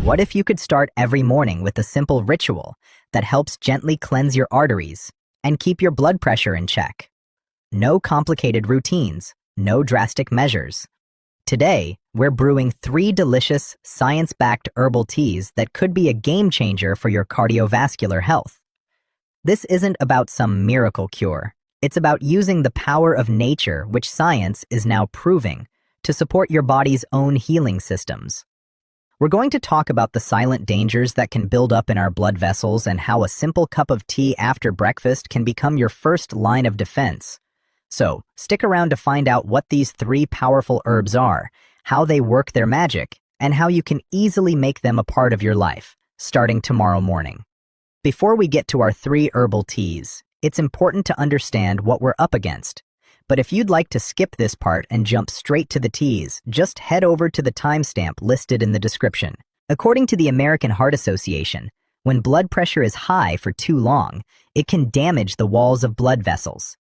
What if you could start every morning with a simple ritual that helps gently cleanse your arteries and keep your blood pressure in check? No complicated routines, no drastic measures. Today, we're brewing 3 delicious, science-backed herbal teas that could be a game changer for your cardiovascular health. This isn't about some miracle cure. It's about using the power of nature, which science is now proving, to support your body's own healing systems. We're going to talk about the silent dangers that can build up in our blood vessels and how a simple cup of tea after breakfast can become your first line of defense. So, stick around to find out what these 3 powerful herbs are, how they work their magic, and how you can easily make them a part of your life, starting tomorrow morning. Before we get to our 3 herbal teas, it's important to understand what we're up against. But if you'd like to skip this part and jump straight to the teas, just head over to the timestamp listed in the description. According to the American Heart Association, when blood pressure is high for too long, it can damage the walls of blood vessels.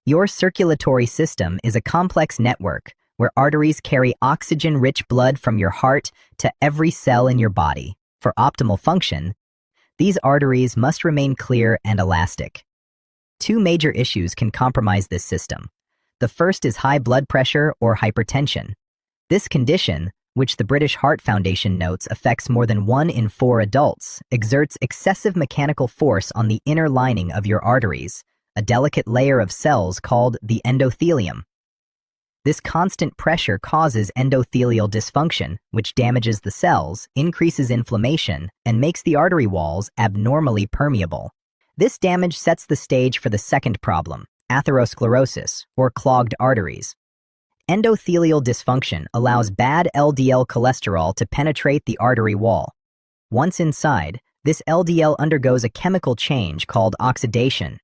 Your circulatory system is a complex network where arteries carry oxygen-rich blood from your heart to every cell in your body. For optimal function, these arteries must remain clear and elastic. 2 major issues can compromise this system. The first is high blood pressure or hypertension. This condition, which the British Heart Foundation notes affects more than 1 in 4 adults, exerts excessive mechanical force on the inner lining of your arteries, a delicate layer of cells called the endothelium. This constant pressure causes endothelial dysfunction, which damages the cells, increases inflammation, and makes the artery walls abnormally permeable. This damage sets the stage for the second problem, atherosclerosis, or clogged arteries. Endothelial dysfunction allows bad LDL cholesterol to penetrate the artery wall. Once inside, this LDL undergoes a chemical change called oxidation.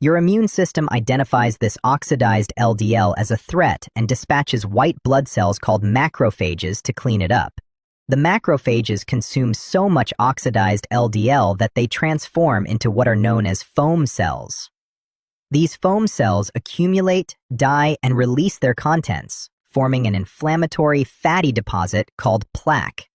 Your immune system identifies this oxidized LDL as a threat and dispatches white blood cells called macrophages to clean it up. The macrophages consume so much oxidized LDL that they transform into what are known as foam cells. These foam cells accumulate, die, and release their contents, forming an inflammatory fatty deposit called plaque.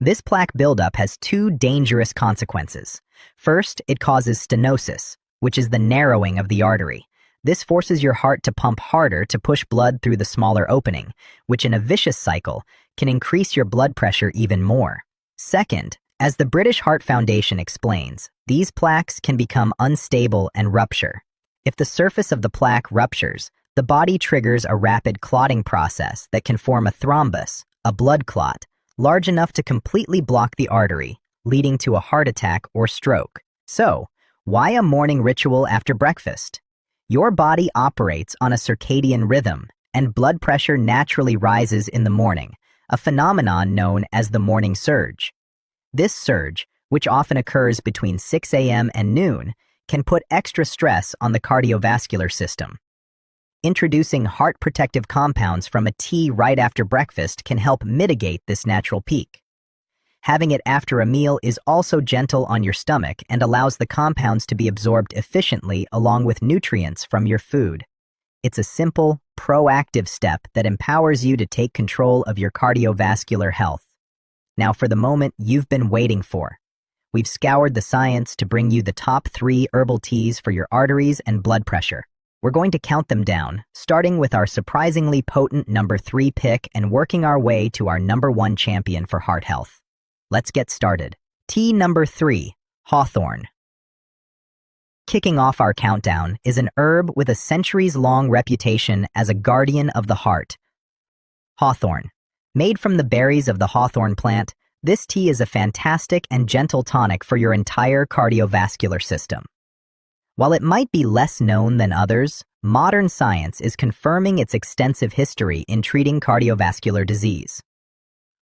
This plaque buildup has 2 dangerous consequences. First, it causes stenosis, which is the narrowing of the artery. This forces your heart to pump harder to push blood through the smaller opening, which in a vicious cycle can increase your blood pressure even more. Second, as the British Heart Foundation explains, these plaques can become unstable and rupture. If the surface of the plaque ruptures, the body triggers a rapid clotting process that can form a thrombus, a blood clot, large enough to completely block the artery, leading to a heart attack or stroke. So, why a morning ritual after breakfast? Your body operates on a circadian rhythm, and blood pressure naturally rises in the morning, a phenomenon known as the morning surge. This surge, which often occurs between 6 a.m. and noon, can put extra stress on the cardiovascular system. Introducing heart protective compounds from a tea right after breakfast can help mitigate this natural peak. Having it after a meal is also gentle on your stomach and allows the compounds to be absorbed efficiently along with nutrients from your food. It's a simple, proactive step that empowers you to take control of your cardiovascular health. Now for the moment you've been waiting for. We've scoured the science to bring you the top 3 herbal teas for your arteries and blood pressure. We're going to count them down, starting with our surprisingly potent number 3 pick and working our way to our number 1 champion for heart health. Let's get started. Tea number 3, hawthorn. Kicking off our countdown is an herb with a centuries-long reputation as a guardian of the heart. Hawthorn. Made from the berries of the hawthorn plant, this tea is a fantastic and gentle tonic for your entire cardiovascular system. While it might be less known than others, modern science is confirming its extensive history in treating cardiovascular disease.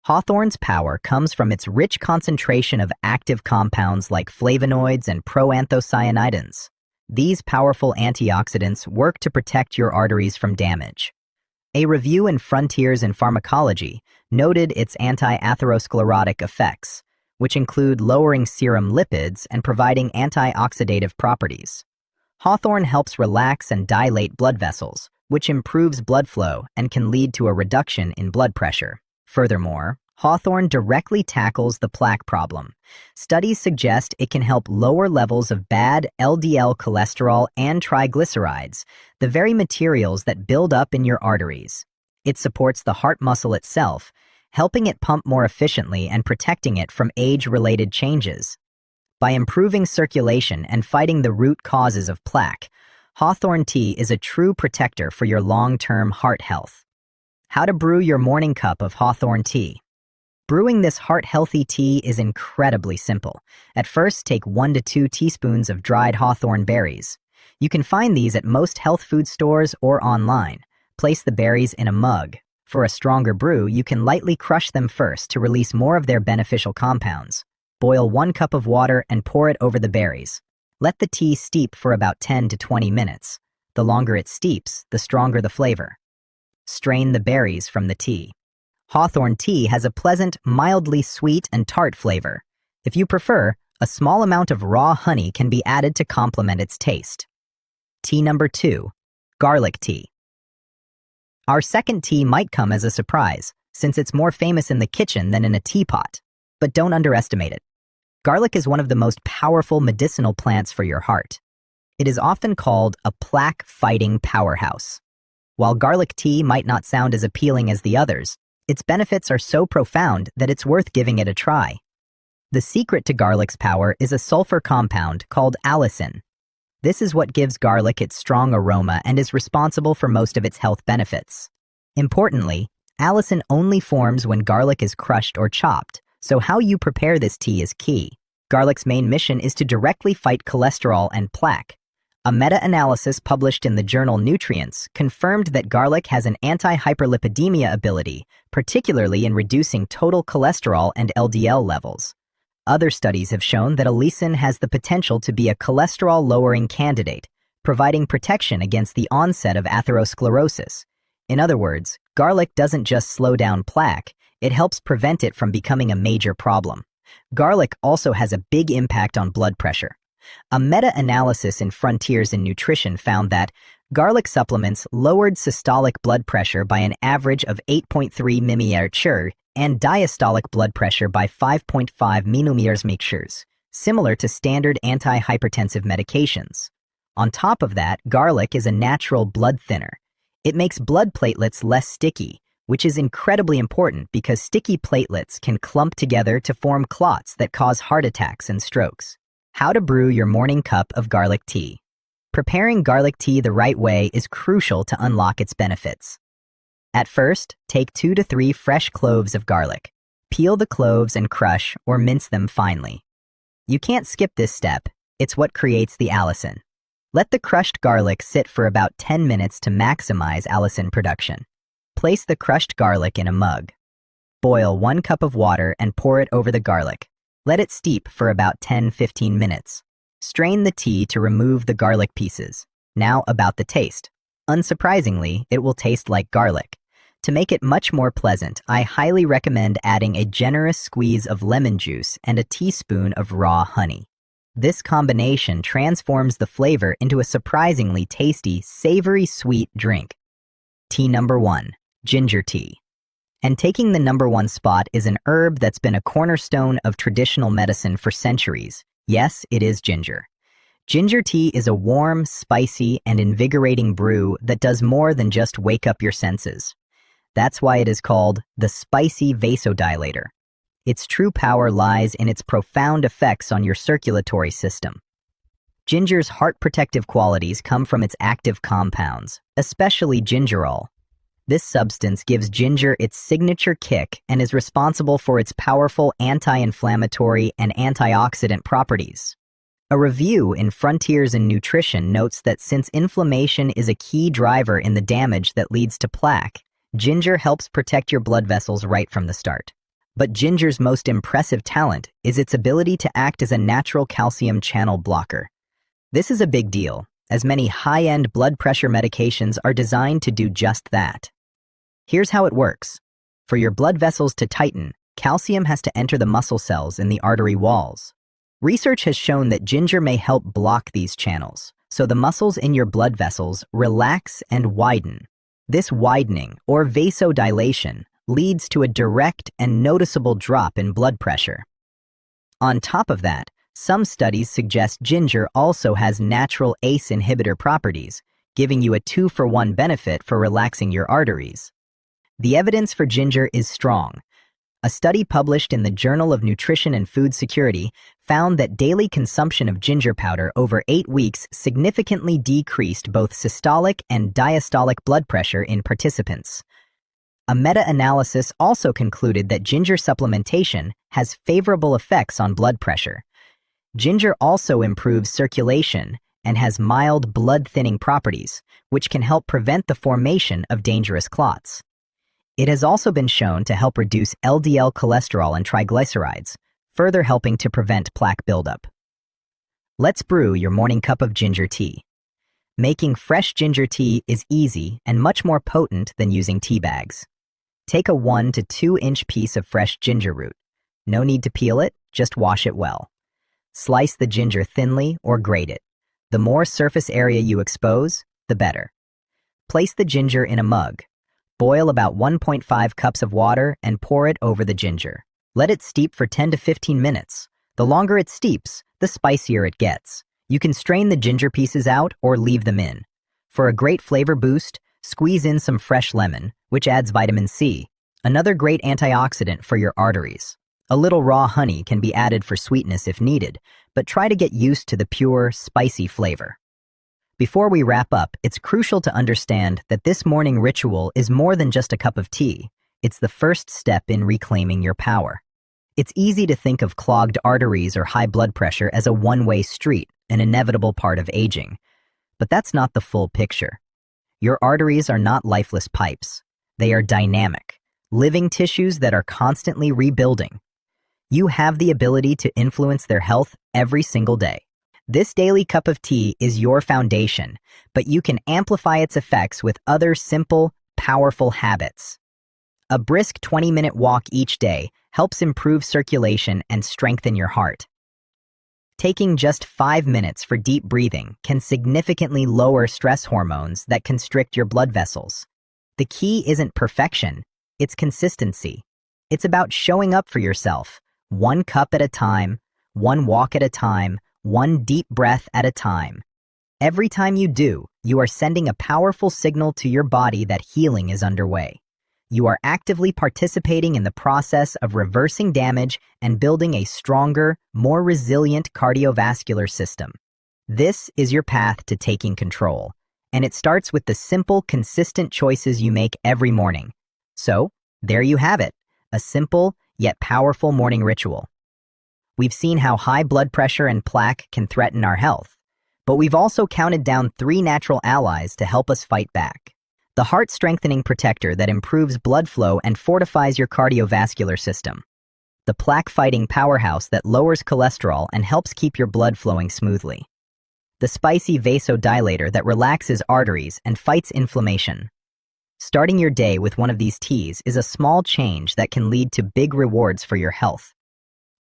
Hawthorn's power comes from its rich concentration of active compounds like flavonoids and proanthocyanidins. These powerful antioxidants work to protect your arteries from damage. A review in Frontiers in Pharmacology noted its anti-atherosclerotic effects, which include lowering serum lipids and providing antioxidative properties. Hawthorn helps relax and dilate blood vessels, which improves blood flow and can lead to a reduction in blood pressure. Furthermore, Hawthorn directly tackles the plaque problem. Studies suggest it can help lower levels of bad LDL cholesterol and triglycerides, the very materials that build up in your arteries. It supports the heart muscle itself, helping it pump more efficiently and protecting it from age-related changes. By improving circulation and fighting the root causes of plaque, Hawthorn tea is a true protector for your long-term heart health. How to brew your morning cup of Hawthorn tea. Brewing this heart-healthy tea is incredibly simple. At first, take 1 to 2 teaspoons of dried hawthorn berries. You can find these at most health food stores or online. Place the berries in a mug. For a stronger brew, you can lightly crush them first to release more of their beneficial compounds. Boil 1 cup of water and pour it over the berries. Let the tea steep for about 10 to 20 minutes. The longer it steeps, the stronger the flavor. Strain the berries from the tea. Hawthorn tea has a pleasant, mildly sweet and tart flavor. If you prefer, a small amount of raw honey can be added to complement its taste. Tea number 2, garlic tea. Our second tea might come as a surprise, since it's more famous in the kitchen than in a teapot. But don't underestimate it. Garlic is one of the most powerful medicinal plants for your heart. It is often called a plaque-fighting powerhouse. While garlic tea might not sound as appealing as the others, its benefits are so profound that it's worth giving it a try. The secret to garlic's power is a sulfur compound called allicin. This is what gives garlic its strong aroma and is responsible for most of its health benefits. Importantly, allicin only forms when garlic is crushed or chopped, so how you prepare this tea is key. Garlic's main mission is to directly fight cholesterol and plaque. A meta-analysis published in the journal Nutrients confirmed that garlic has an anti-hyperlipidemia ability, particularly in reducing total cholesterol and LDL levels. Other studies have shown that allicin has the potential to be a cholesterol-lowering candidate, providing protection against the onset of atherosclerosis. In other words, garlic doesn't just slow down plaque, it helps prevent it from becoming a major problem. Garlic also has a big impact on blood pressure. A meta-analysis in Frontiers in Nutrition found that garlic supplements lowered systolic blood pressure by an average of 8.3 mmHg and diastolic blood pressure by 5.5 mmHg, similar to standard antihypertensive medications. On top of that, garlic is a natural blood thinner. It makes blood platelets less sticky, which is incredibly important because sticky platelets can clump together to form clots that cause heart attacks and strokes. How to brew your morning cup of garlic tea. Preparing garlic tea the right way is crucial to unlock its benefits. At first, take 2 to 3 fresh cloves of garlic. Peel the cloves and crush or mince them finely. You can't skip this step, it's what creates the allicin. Let the crushed garlic sit for about 10 minutes to maximize allicin production. Place the crushed garlic in a mug. Boil 1 cup of water and pour it over the garlic. Let it steep for about 10-15 minutes. Strain the tea to remove the garlic pieces. Now about the taste. Unsurprisingly, it will taste like garlic. To make it much more pleasant, I highly recommend adding a generous squeeze of lemon juice and a teaspoon of raw honey. This combination transforms the flavor into a surprisingly tasty, savory sweet drink. Tea number 1, ginger tea. And taking the number 1 spot is an herb that's been a cornerstone of traditional medicine for centuries. Yes, it is ginger. Ginger tea is a warm, spicy, and invigorating brew that does more than just wake up your senses. That's why it is called the spicy vasodilator. Its true power lies in its profound effects on your circulatory system. Ginger's heart protective qualities come from its active compounds, especially gingerol. This substance gives ginger its signature kick and is responsible for its powerful anti-inflammatory and antioxidant properties. A review in Frontiers in Nutrition notes that since inflammation is a key driver in the damage that leads to plaque, ginger helps protect your blood vessels right from the start. But ginger's most impressive talent is its ability to act as a natural calcium channel blocker. This is a big deal, as many high-end blood pressure medications are designed to do just that. Here's how it works. For your blood vessels to tighten, calcium has to enter the muscle cells in the artery walls. Research has shown that ginger may help block these channels, so the muscles in your blood vessels relax and widen. This widening, or vasodilation, leads to a direct and noticeable drop in blood pressure. On top of that, some studies suggest ginger also has natural ACE inhibitor properties, giving you a 2-for-1 benefit for relaxing your arteries. The evidence for ginger is strong. A study published in the Journal of Nutrition and Food Security found that daily consumption of ginger powder over 8 weeks significantly decreased both systolic and diastolic blood pressure in participants. A meta-analysis also concluded that ginger supplementation has favorable effects on blood pressure. Ginger also improves circulation and has mild blood-thinning properties, which can help prevent the formation of dangerous clots. It has also been shown to help reduce LDL cholesterol and triglycerides, further helping to prevent plaque buildup. Let's brew your morning cup of ginger tea. Making fresh ginger tea is easy and much more potent than using tea bags. Take a 1 to 2 inch piece of fresh ginger root. No need to peel it, just wash it well. Slice the ginger thinly or grate it. The more surface area you expose, the better. Place the ginger in a mug. Boil about 1.5 cups of water and pour it over the ginger. Let it steep for 10 to 15 minutes. The longer it steeps, the spicier it gets. You can strain the ginger pieces out or leave them in. For a great flavor boost, squeeze in some fresh lemon, which adds vitamin C, another great antioxidant for your arteries. A little raw honey can be added for sweetness if needed, but try to get used to the pure, spicy flavor. Before we wrap up, it's crucial to understand that this morning ritual is more than just a cup of tea. It's the first step in reclaiming your power. It's easy to think of clogged arteries or high blood pressure as a one-way street, an inevitable part of aging. But that's not the full picture. Your arteries are not lifeless pipes. They are dynamic, living tissues that are constantly rebuilding. You have the ability to influence their health every single day. This daily cup of tea is your foundation, but you can amplify its effects with other simple, powerful habits. A brisk 20-minute walk each day helps improve circulation and strengthen your heart. Taking just 5 minutes for deep breathing can significantly lower stress hormones that constrict your blood vessels. The key isn't perfection, it's consistency. It's about showing up for yourself, 1 cup at a time, 1 walk at a time, 1 deep breath at a time. Every time you do, you are sending a powerful signal to your body that healing is underway. You are actively participating in the process of reversing damage and building a stronger, more resilient cardiovascular system. This is your path to taking control, and it starts with the simple, consistent choices you make every morning. So, there you have it, a simple yet powerful morning ritual. We've seen how high blood pressure and plaque can threaten our health, but we've also counted down 3 natural allies to help us fight back. The heart-strengthening protector that improves blood flow and fortifies your cardiovascular system. The plaque-fighting powerhouse that lowers cholesterol and helps keep your blood flowing smoothly. The spicy vasodilator that relaxes arteries and fights inflammation. Starting your day with one of these teas is a small change that can lead to big rewards for your health.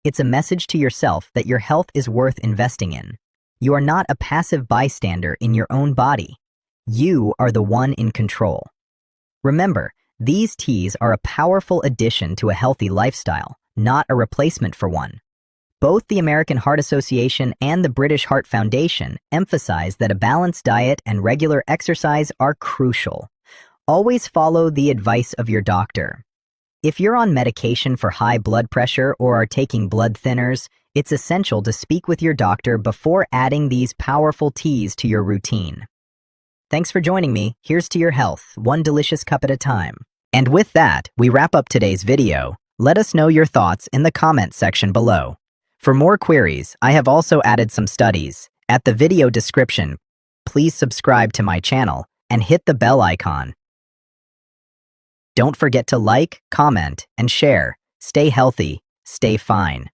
It's a message to yourself that your health is worth investing in. You are not a passive bystander in your own body. You are the one in control. Remember, these teas are a powerful addition to a healthy lifestyle, not a replacement for one. Both the American Heart Association and the British Heart Foundation emphasize that a balanced diet and regular exercise are crucial. Always follow the advice of your doctor. If you're on medication for high blood pressure or are taking blood thinners, it's essential to speak with your doctor before adding these powerful teas to your routine. Thanks for joining me. Here's to your health, one delicious cup at a time. And with that, we wrap up today's video. Let us know your thoughts in the comment section below. For more queries, I have also added some studies. At the video description, please subscribe to my channel and hit the bell icon. Don't forget to like, comment, and share. Stay healthy, stay fine.